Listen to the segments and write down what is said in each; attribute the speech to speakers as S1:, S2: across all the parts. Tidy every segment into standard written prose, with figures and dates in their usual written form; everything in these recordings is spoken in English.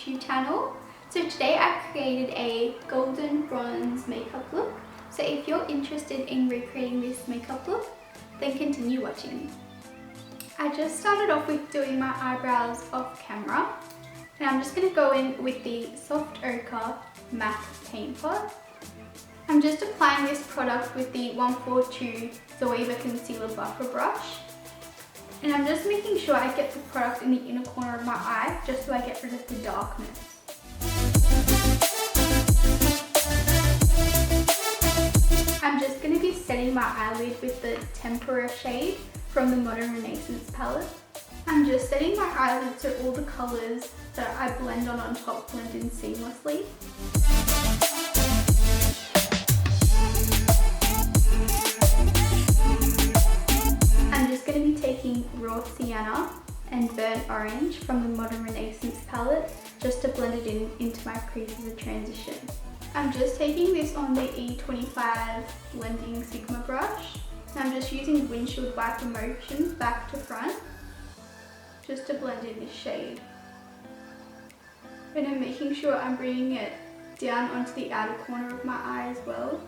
S1: YouTube channel. So today I created a golden bronze makeup look. So if you're interested in recreating this makeup look, then continue watching. I just started off with doing my eyebrows off camera, and I'm just going to go in with the Soft Ochre Matte Paint Pot. I'm just applying this product with the 142 Zoeva Concealer Buffer Brush. And I'm just making sure I get the product in the inner corner of my eye, just so I get rid of the darkness. I'm just going to be setting my eyelid with the Tempera shade from the Modern Renaissance palette. I'm just setting my eyelid so all the colours that I blend on top blend in seamlessly. I'm just going to be taking Raw Sienna and Burnt Orange from the Modern Renaissance palette just to blend it into my crease as a transition. I'm just taking this on the E25 blending Sigma brush, and I'm just using windshield wiper motions back to front just to blend in this shade. And I'm making sure I'm bringing it down onto the outer corner of my eye as well.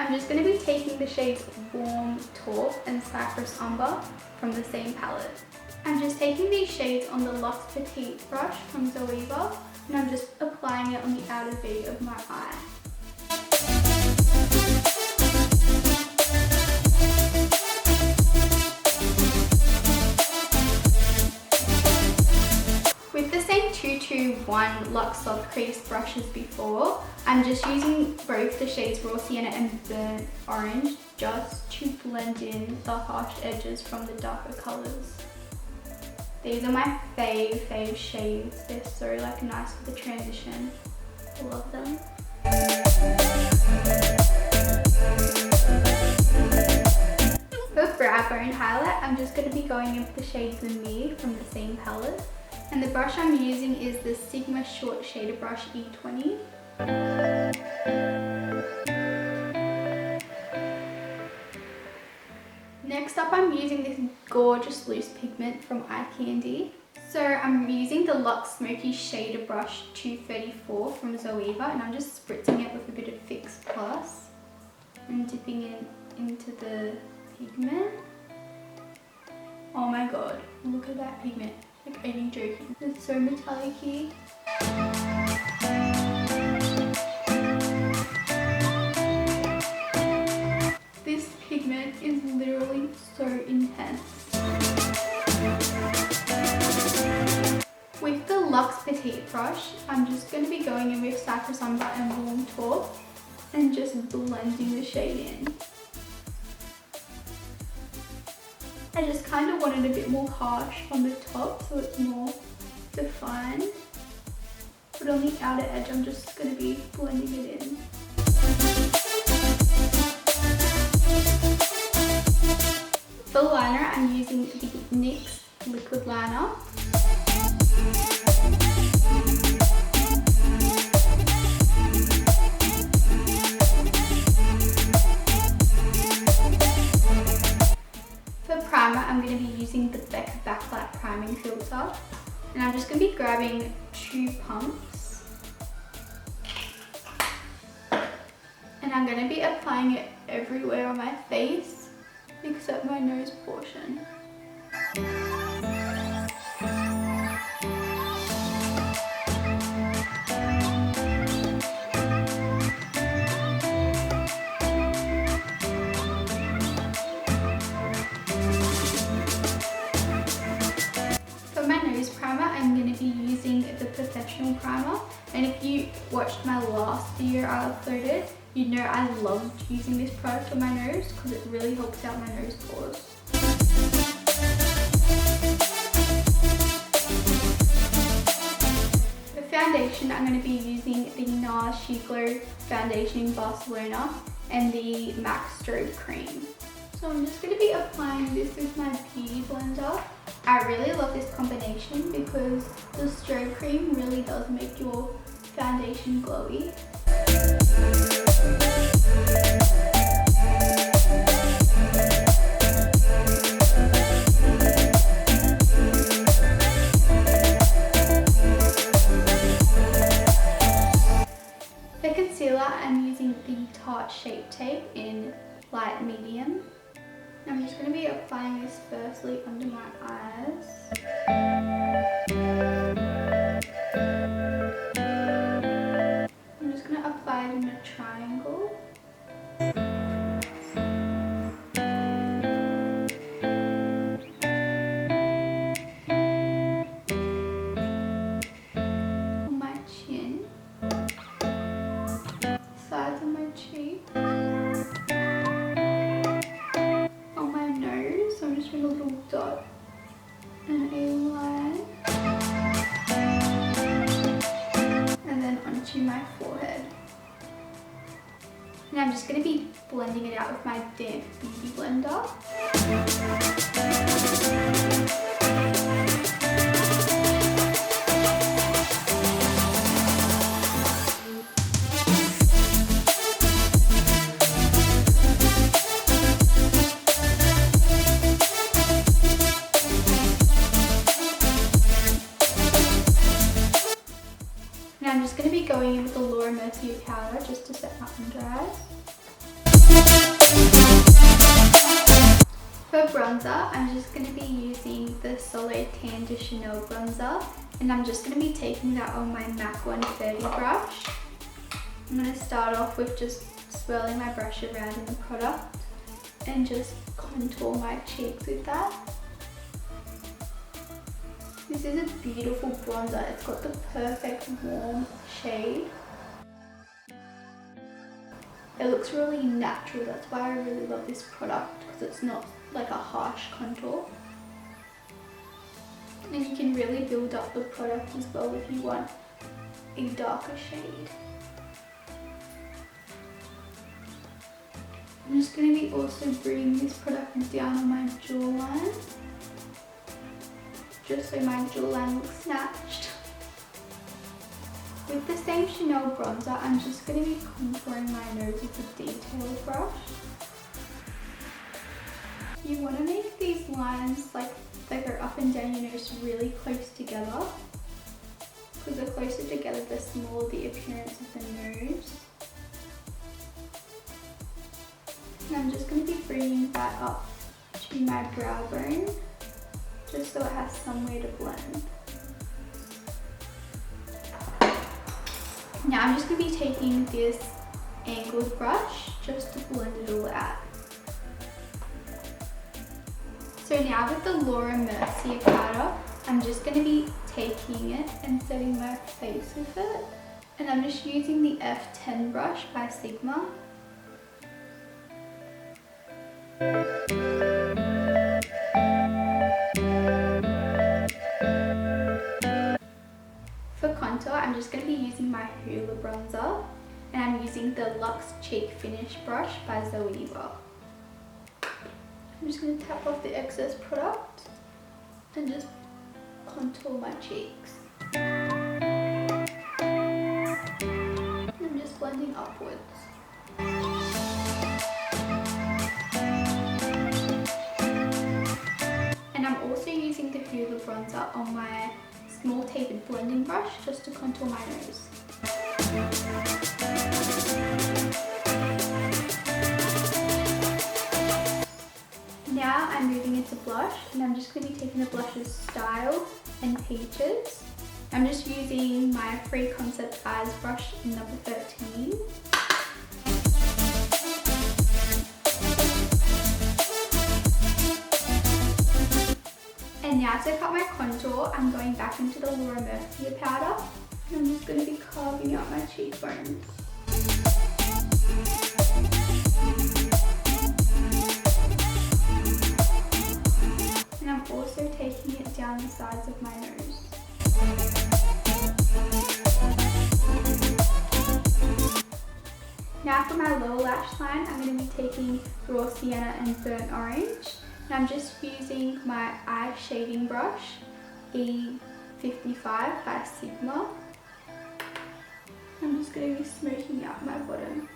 S1: I'm just going to be taking the shades Warm Taupe and Cypress Umber from the same palette. I'm just taking these shades on the Luxe Petite brush from Zoeva, and I'm just applying it on the outer V of my eye. With the same 221 Luxe Soft Crease brushes before, I'm just using both the shades Raw Sienna and Burnt Orange just to blend in the harsh edges from the darker colours. These are my fave shades. They're so nice for the transition. I love them. For brow bone highlight, I'm just going to be going in with the shade The Me from the same palette. And the brush I'm using is the Sigma Short Shader Brush E20. Next up, I'm using this gorgeous loose pigment from Eye Candy. So I'm using the Luxe Smoky Shader Brush 234 from Zoeva, and I'm just spritzing it with a bit of Fix Plus and dipping it into the pigment. Oh my god, look at that pigment. Like, are you joking? It's so metallic-y. This pigment is literally so intense. With the Luxe Petite brush, I'm just going to be going in with Cypress Umber and Warm Taupe and just blending the shade in. I just kind of want it a bit more harsh on the top so it's more defined. But on the outer edge, I'm just going to be blending it in. For liner, I'm using the NYX liquid liner. For primer, I'm going to be using the Becca Backlight Priming Filter. And I'm just going to be grabbing 2 pumps. And I'm going to be applying it everywhere on my face, except my nose portion. For my nose primer, I'm going to be using the Professional Primer. And if you watched my last video I uploaded, you know I loved using this product on my nose because it really helps out my nose pores. For foundation, I'm going to be using the NARS Sheer Glow Foundation in Barcelona and the MAC Strobe Cream. So I'm just going to be applying this with my Beauty Blender. I really love this combination because the strobe cream really does make your foundation glowy. heart-shaped tape in light medium. I'm just going to be applying this firstly under my eyes. I'm just going to apply it in a triangle. On my chin, sides of my cheek. On my nose, so I'm just doing a little dot and a line. And then onto my forehead. And I'm just going to be blending it out with my damp beauty blender. And I'm just going to be going in with the LivChiarelloMakeup powder just to set my under eyes. For bronzer, I'm just going to be using the Solo Tan de Chanel bronzer, and I'm just going to be taking that on my MAC 130 brush. I'm going to start off with just swirling my brush around in the product and just contour my cheeks with that. This is a beautiful bronzer. It's got the perfect warm shade. It looks really natural. That's why I really love this product, because it's not like a harsh contour. And you can really build up the product as well if you want a darker shade. I'm just going to be also bringing this product down on my jawline, just so my jawline looks snatched. With the same Chanel bronzer, I'm just going to be contouring my nose with a detail brush. You want to make these lines like that go up and down your nose really close together, because the closer together the smaller the appearance of the nose. And I'm just going to be bringing that up to my brow bone, just so it has somewhere to blend. Now I'm just going to be taking this angled brush just to blend it all out. So now with the LivChiarelloMakeup powder, I'm just going to be taking it and setting my face with it. And I'm just using the F10 brush by Sigma. For contour, I'm just going to be using my Hoola bronzer, and I'm using the Luxe Cheek Finish brush by Zoeva. I'm just going to tap off the excess product and just contour my cheeks. I'm just blending upwards. And I'm also using the Hoola bronzer on my small tapered blending brush just to contour my nose. Now I'm moving into blush, and I'm just going to be taking the blushes Style and Peaches. I'm just using my Free Concept Eyes brush in number 13. And now to cut my contour, I'm going back into the LivChiarelloMakeup powder, and I'm just going to be carving out my cheekbones. And I'm also taking it down the sides of my nose. Now for my lower lash line, I'm going to be taking Raw Sienna and Burnt Orange. And I'm just using my eye shading brush, E55 by Sigma. I'm just going to be smoothing out my bottom.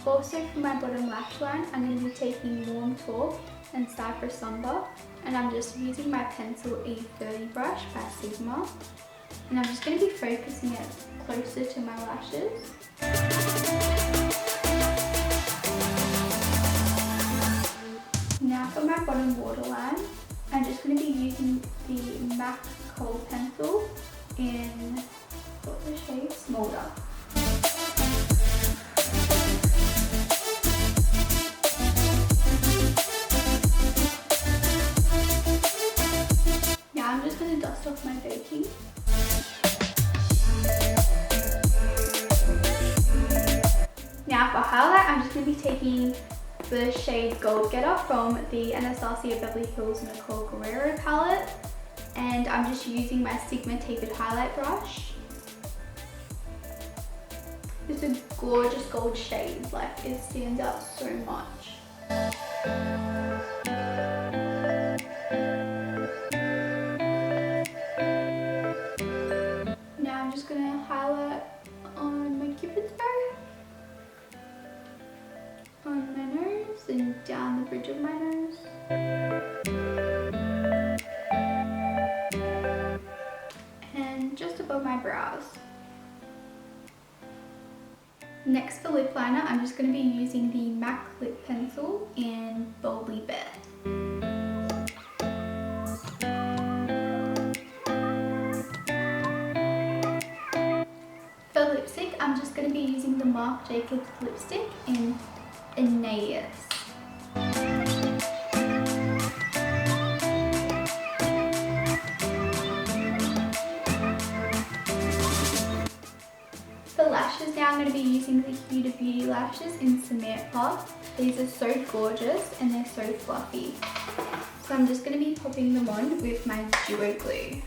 S1: Also for my bottom lash line, I'm going to be taking Warm Taupe and Cypress Umber, and I'm just using my pencil E30 brush by Sigma, and I'm just going to be focusing it closer to my lashes. Now for my bottom waterline, I'm just going to be using the MAC Kohl pencil in the shade Smolder. Now I'm just going to dust off my baking. Now for highlight, I'm just going to be taking the shade Gold Getter from the Anastasia Beverly Hills Nicole Guerrero palette, and I'm just using my Sigma tapered highlight brush. It's a gorgeous gold shade, like it stands out so much. Now I'm just going to highlight on my Cupid's bow, on my nose and down the bridge of my nose. And just above my brows. Next for lip liner, I'm just going to be using the MAC lip pencil in Boldly Bare. For lipstick, I'm just going to be using the Marc Jacobs lipstick in Enquiries. For lashes now, I'm going to be using the Huda Beauty lashes in Cement Puff. These are so gorgeous and they're so fluffy. So I'm just going to be popping them on with my Duo Glue.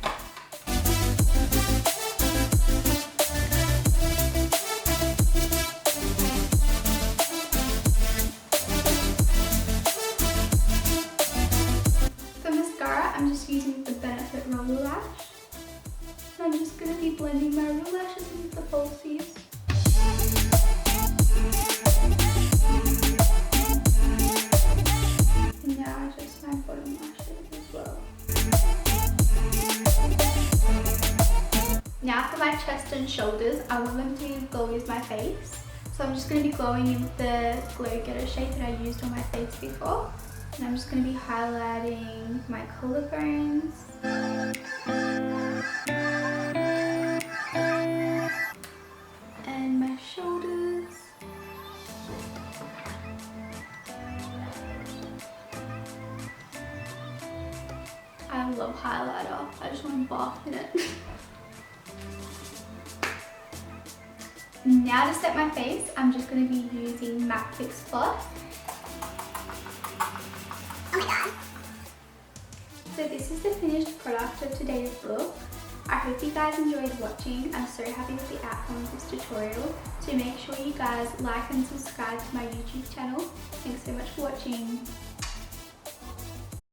S1: I'm just using the Benefit Roller Lash. So I'm just going to be blending my roller lashes into the falsies. And now just my bottom lashes as well. Now for my chest and shoulders, I want them to glow as my face. So I'm just going to be glowing in the Glow Getter shade that I used on my face before. And I'm just going to be highlighting my collarbones. And my shoulders. I love highlighter. I just want to bath in it. Now to set my face, I'm just going to be using MAC Fix Plus. So this is the finished product of today's look. I hope you guys enjoyed watching. I'm so happy with the outcome of this tutorial. So make sure you guys like and subscribe to my YouTube channel. Thanks so much for watching.